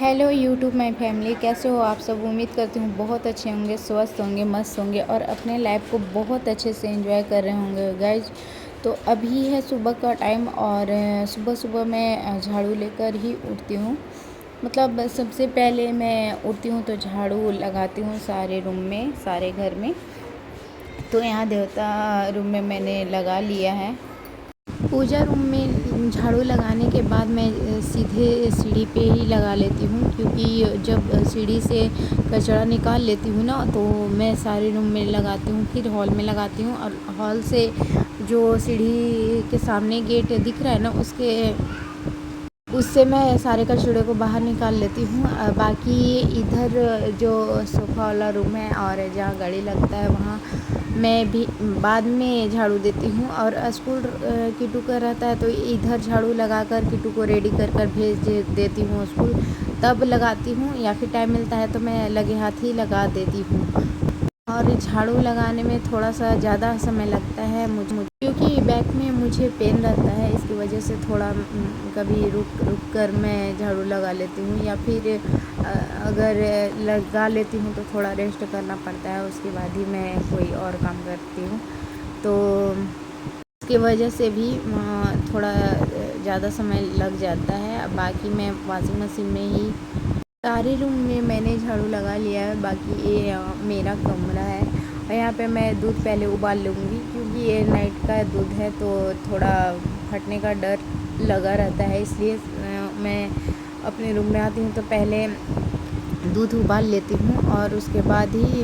Hello YouTube my family, कैसे हो आप सब। उम्मीद करती हूँ बहुत अच्छे होंगे, स्वस्थ होंगे, मस्त होंगे और अपने लाइफ को बहुत अच्छे से एंजॉय कर रहे होंगे गाइज। तो अभी है सुबह का टाइम और सुबह सुबह मैं झाड़ू लेकर ही उठती हूँ। मतलब सबसे पहले मैं उठती हूँ तो झाड़ू लगाती हूँ सारे रूम में, सारे घर में। तो यहाँ देवता रूम में मैंने लगा लिया है। पूजा रूम में झाड़ू लगाने के बाद मैं सीधे सीढ़ी पे ही लगा लेती हूँ, क्योंकि जब सीढ़ी से कचरा निकाल लेती हूँ ना, तो मैं सारे रूम में लगाती हूँ, फिर हॉल में लगाती हूँ। और हॉल से जो सीढ़ी के सामने गेट दिख रहा है ना, उससे मैं सारे कचड़े को बाहर निकाल लेती हूँ। बाकी इधर जो सोफ़ा वाला रूम है और जहाँ गाड़ी लगता है, वहाँ मैं भी बाद में झाड़ू देती हूँ। और स्कूल किट्टू का रहता है तो इधर झाड़ू लगाकर किट्टू को रेडी कर कर भेज देती हूँ स्कूल, तब लगाती हूँ। या फिर टाइम मिलता है तो मैं लगे हाथ ही लगा देती हूँ। और झाड़ू लगाने में थोड़ा सा ज़्यादा समय लगता है मुझे, क्योंकि बैक में मुझे पेन रहता है। इसकी वजह से थोड़ा कभी रुक कर मैं झाड़ू लगा लेती हूँ, या फिर अगर लगा लेती हूँ तो थोड़ा रेस्ट करना पड़ता है, उसके बाद ही मैं कोई और काम करती हूँ। तो इसकी वजह से भी थोड़ा ज़्यादा समय लग जाता है। बाकी मैं वॉशिंग मशीन में ही सारे रूम में मैंने झाड़ू लगा लिया है। बाकी ये मेरा कमरा है और यहाँ पे मैं दूध पहले उबाल लूँगी, क्योंकि ये नाइट का दूध है तो थोड़ा फटने का डर लगा रहता है। इसलिए मैं अपने रूम में आती हूँ तो पहले दूध उबाल लेती हूँ और उसके बाद ही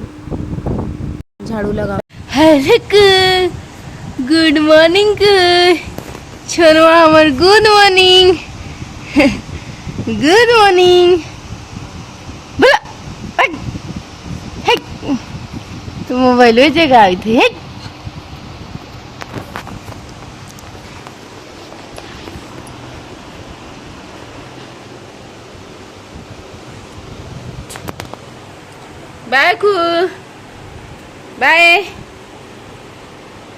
झाड़ू लगा। हेलो गुड मॉर्निंग छोरवा আমার गुड मॉर्निंग गुड मॉर्निंग बोला तो मोबाइल में जगह आई थी। बाय कू बाय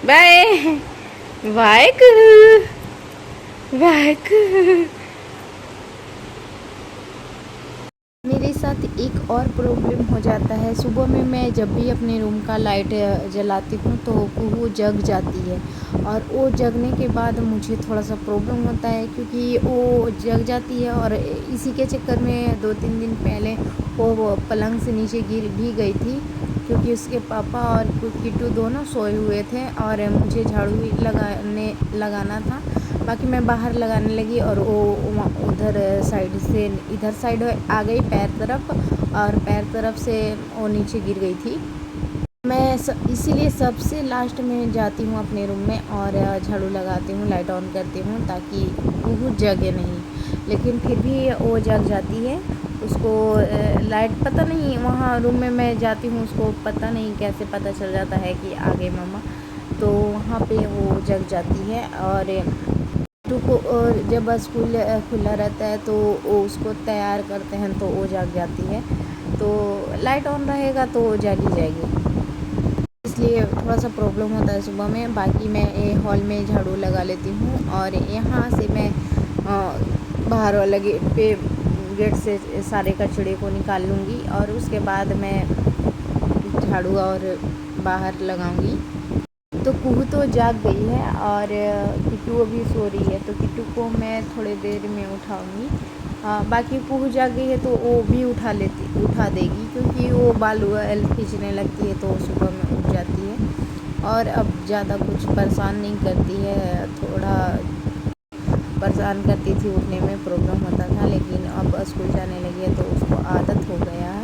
बाय बाय कू बाय कू। मेरे साथ एक और प्रॉब्लम हो जाता है। सुबह में मैं जब भी अपने रूम का लाइट जलाती हूँ तो वो जग जाती है, और वो जगने के बाद मुझे थोड़ा सा प्रॉब्लम होता है, क्योंकि वो जग जाती है। और इसी के चक्कर में 2-3 दिन पहले वो पलंग से नीचे गिर भी गई थी, क्योंकि उसके पापा और किट्टू दोनों सोए हुए थे और मुझे झाड़ू लगाना था। बाकी मैं बाहर लगाने लगी और वो उधर साइड से इधर साइड आ गई पैर तरफ, और पैर तरफ से वो नीचे गिर गई थी। मैं इसीलिए सबसे लास्ट में जाती हूँ अपने रूम में और झाड़ू लगाती हूँ, लाइट ऑन करती हूँ, ताकि वो जगे नहीं। लेकिन फिर भी वो जग जाती है। उसको लाइट पता नहीं, वहाँ रूम में मैं जाती हूँ, उसको पता नहीं कैसे पता चल जाता है कि आ गए मम्मा, तो वहाँ पे वो जग जाती है। और को जब स्कूल खुला रहता है तो वो उसको तैयार करते हैं तो वो जग जाती है। तो लाइट ऑन रहेगा तो वो जागी जाएगी, इसलिए थोड़ा सा प्रॉब्लम होता है सुबह में। बाकी मैं हॉल में झाड़ू लगा लेती हूँ और यहाँ से मैं बाहर वाला गेट से सारे कचड़े को निकाल लूँगी, और उसके बाद मैं झाड़ू और बाहर लगाऊँगी। तो कुहू तो जाग गई है और किट्टू अभी सो रही है, तो किट्टू को मैं थोड़ी देर में उठाऊंगी। बाकी कुहू जाग गई है तो वो भी उठा देगी, क्योंकि वो बाल खींचने लगती है तो सुबह में उठ जाती है। और अब ज़्यादा कुछ परेशान नहीं करती है। थोड़ा परेशान करती थी, उठने में प्रॉब्लम होता था, लेकिन अब स्कूल जाने लगी है तो उसको आदत हो गया है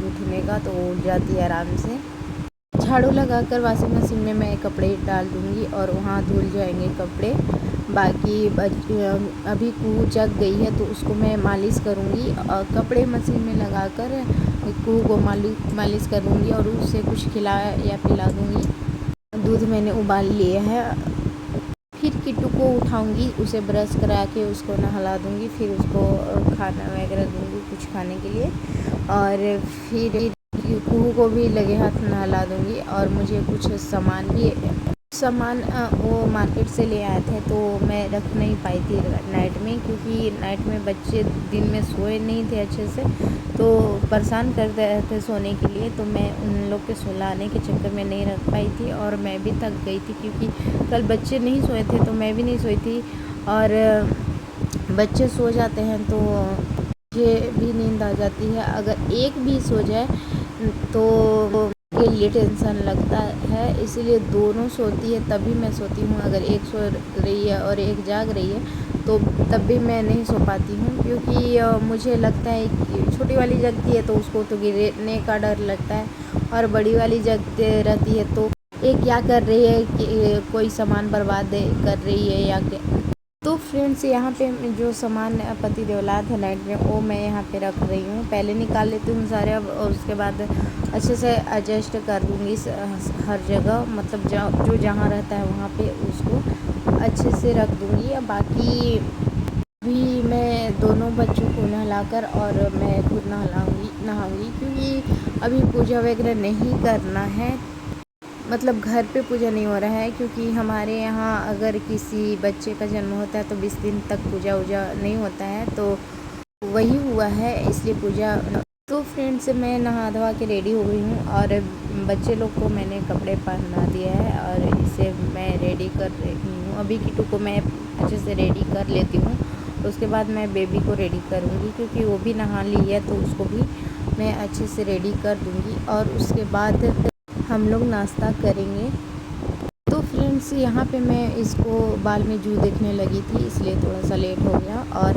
उठने का, तो उठ जाती है आराम से। झाड़ू लगाकर वॉशिंग मशीन में मैं कपड़े डाल दूँगी और वहाँ धुल जाएंगे कपड़े। बाकी अभी कुहू जग गई है तो उसको मैं मालिश करूँगी, और कपड़े मशीन में लगाकर कुहू को मालिश करूँगी और उससे कुछ खिला या पिला दूँगी। दूध मैंने उबाल लिया है। फिर किट्टू को उठाऊँगी, उसे ब्रश करा के उसको नहला दूँगी, फिर उसको खाना वगैरह दूँगी कुछ खाने के लिए, और फिर कुहू को भी लगे हाथ नहला दूँगी। और मुझे कुछ सामान भी सामान वो मार्केट से ले आए थे, तो मैं रख नहीं पाई थी नाइट में, क्योंकि नाइट में बच्चे दिन में सोए नहीं थे अच्छे से, तो परेशान कर रहे थे सोने के लिए। तो मैं उन लोग के सुलाने के चक्कर में नहीं रख पाई थी, और मैं भी थक गई थी क्योंकि कल बच्चे नहीं सोए थे तो मैं भी नहीं सोई थी। और बच्चे सो जाते हैं तो मुझे भी नींद आ जाती है। अगर एक भी सो जाए तो के लिए टेंशन लगता है, इसीलिए दोनों सोती है तभी मैं सोती हूँ। अगर एक सो रही है और एक जाग रही है तो तब भी मैं नहीं सो पाती हूँ, क्योंकि मुझे लगता है कि छोटी वाली जगती है तो उसको तो गिरने का डर लगता है, और बड़ी वाली जगते रहती है तो ये क्या कर रही है कि कोई सामान बर्बाद कर रही है या क्या। तो फ्रेंड्स, यहाँ पे जो सामान पति देवलात है नाइट में, वो मैं यहाँ पे रख रही हूँ। पहले निकाल लेती हूँ सारे, और उसके बाद अच्छे से एडजस्ट कर दूँगी हर जगह, मतलब जो जहाँ रहता है वहाँ पे उसको अच्छे से रख दूँगी। अब बाकी भी मैं दोनों बच्चों को नहलाकर और मैं खुद नहाऊँगी, क्योंकि अभी पूजा वगैरह नहीं करना है, मतलब घर पे पूजा नहीं हो रहा है, क्योंकि हमारे यहाँ अगर किसी बच्चे का जन्म होता है तो 20 दिन तक पूजा वूजा नहीं होता है, तो वही हुआ है इसलिए पूजा। तो फ्रेंड्स, मैं नहा धोवा के रेडी हो गई हूँ, और बच्चे लोग को मैंने कपड़े पहना दिया है, और इसे मैं रेडी कर रही हूँ। अभी किट्टू को मैं अच्छे से रेडी कर लेती हूँ, तो उसके बाद मैं बेबी को रेडी करूँगी, क्योंकि वो भी नहा ली है तो उसको भी मैं अच्छे से रेडी कर दूँगी, और उसके बाद हम लोग नाश्ता करेंगे। तो फ्रेंड्स, यहाँ पे मैं इसको बाल में जू देखने लगी थी, इसलिए थोड़ा सा लेट हो गया। और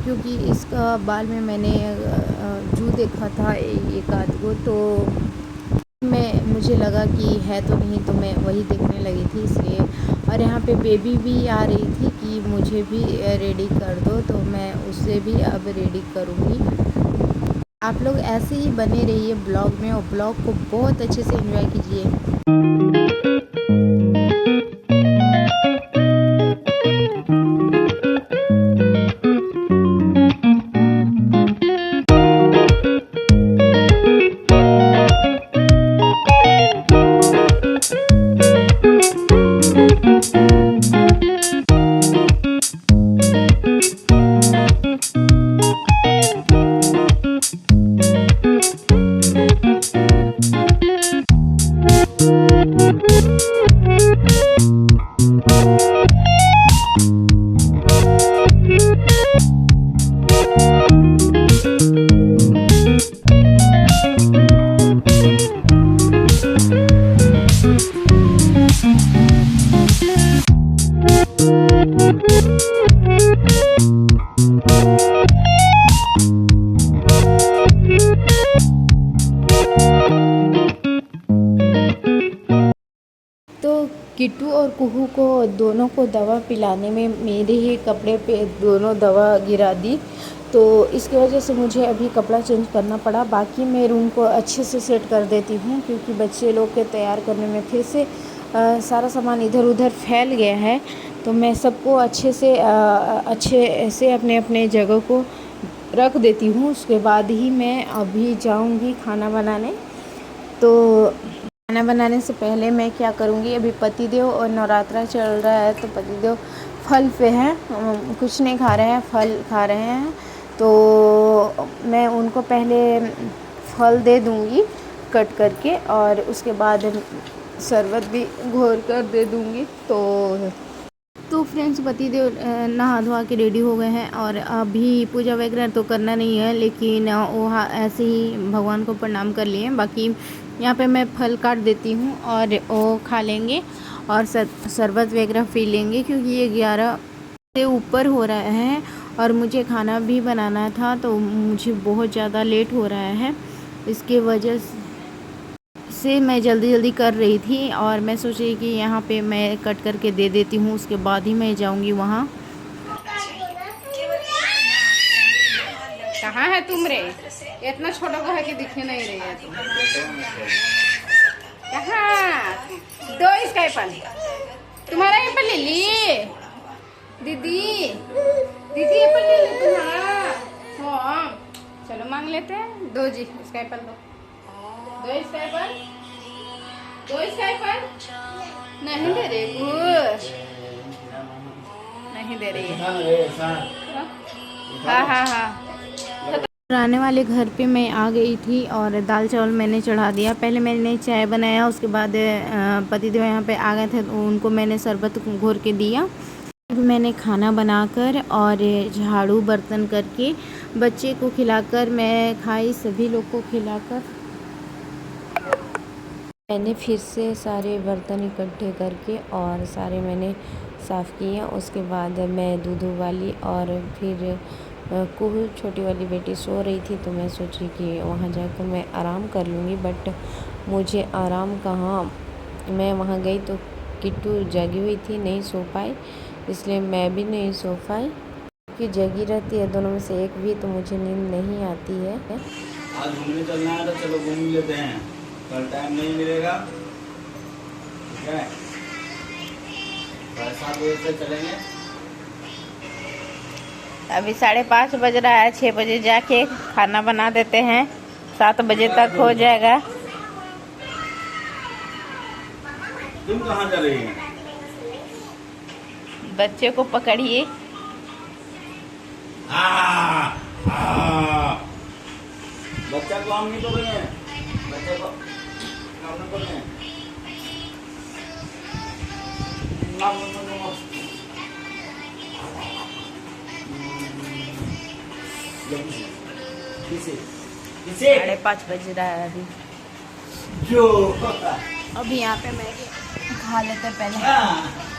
क्योंकि इसका बाल में मैंने जू देखा था एक आध को, तो मुझे लगा कि है तो नहीं, तो मैं वही देखने लगी थी इसलिए। और यहाँ पे बेबी भी आ रही थी कि मुझे भी रेडी कर दो, तो मैं उससे भी अब रेडी करूँगी। आप लोग ऐसे ही बने रहिए ब्लॉग में, और ब्लॉग को बहुत अच्छे से एंजॉय कीजिए। किट्टू और कुहू को दोनों को दवा पिलाने में मेरे ही कपड़े पे दोनों दवा गिरा दी, तो इसकी वजह से मुझे अभी कपड़ा चेंज करना पड़ा। बाकी मैं रूम को अच्छे से सेट कर देती हूँ, क्योंकि बच्चे लोग के तैयार करने में फिर से सारा सामान इधर उधर फैल गया है, तो मैं सबको अच्छे से अपने अपने जगह को रख देती हूँ। उसके बाद ही मैं अभी जाऊँगी खाना बनाने। तो खाना बनाने से पहले मैं क्या करूँगी, अभी पतिदेव और नवरात्रा चल रहा है, तो पतिदेव फल पे हैं, कुछ नहीं खा रहे हैं, फल खा रहे हैं, तो मैं उनको पहले फल दे दूँगी कट करके, और उसके बाद शरबत भी घोर कर दे दूँगी। तो फ्रेंड्स, पतिदेव नहा धोवा के रेडी हो गए हैं, और अभी पूजा वगैरह तो करना नहीं है, लेकिन वो ऐसे ही भगवान को प्रणाम कर लिए। बाकी यहाँ पे मैं फल काट देती हूँ और वो खा लेंगे, और शरबत वगैरह पी लेंगे, क्योंकि ये 11 से ऊपर हो रहा है और मुझे खाना भी बनाना था, तो मुझे बहुत ज़्यादा लेट हो रहा है। इसके वजह से मैं जल्दी कर रही थी, और मैं सोची कि यहाँ पे मैं कट करके दे देती हूँ, उसके बाद ही मैं जाऊँगी वहाँ। कहाँ है तुम रे? इतना छोटा को है कि दिखने नहीं रही है तुम। कहाँ? दो इसका एप्पल, तुम्हारा एप्पल ले ली दीदी, दीदी एप्पल ले ली तुम्हारा। हाँ चलो मांग लेते हैं, दो जी इसका एप्पल दो, दो इसका एप्पल, दो इसका एप्पल। नहीं दे रही कुछ, नहीं दे रही है। हाँ हाँ हाँ। आने वाले घर पे मैं आ गई थी और दाल चावल मैंने चढ़ा दिया। पहले मैंने चाय बनाया, उसके बाद पतिदेव यहाँ पे आ गए थे तो उनको मैंने शरबत घोर के दिया। मैंने खाना बनाकर और झाड़ू बर्तन करके बच्चे को खिलाकर मैं खाई, सभी लोग को खिलाकर मैंने फिर से सारे बर्तन इकट्ठे करके और सारे मैंने साफ़ किए। उसके बाद मैं दूध वाली और फिर कुहू छोटी वाली बेटी सो रही थी तो मैं सोची कि वहाँ जाकर मैं आराम कर लूँगी, बट मुझे आराम कहाँ। मैं वहाँ गई तो किट्टू जगी हुई थी, नहीं सो पाई, इसलिए मैं भी नहीं सो पाई क्योंकि जगी रहती है दोनों में से एक भी तो मुझे नींद नहीं आती है। आज घूमने चलना है तो चलो घूम लेते हैं, कल टाइम नहीं मिलेगा, ठीक है? 7 बजे से चलेंगे। अभी 5:30 बज रहा है, 6 बजे जाके खाना बना देते हैं, 7 बजे तक हो जाएगा। तुम कहाँ जा रही हैं? बच्चे को पकड़िए। बच्चा को हम नहीं पकड़े हैं, बच्चे को हम नहीं पकड़े हैं। किसे? 5:30 बज रहा है अभी। जो अभी यहाँ पे मैं खा लेते पहले। हाँ।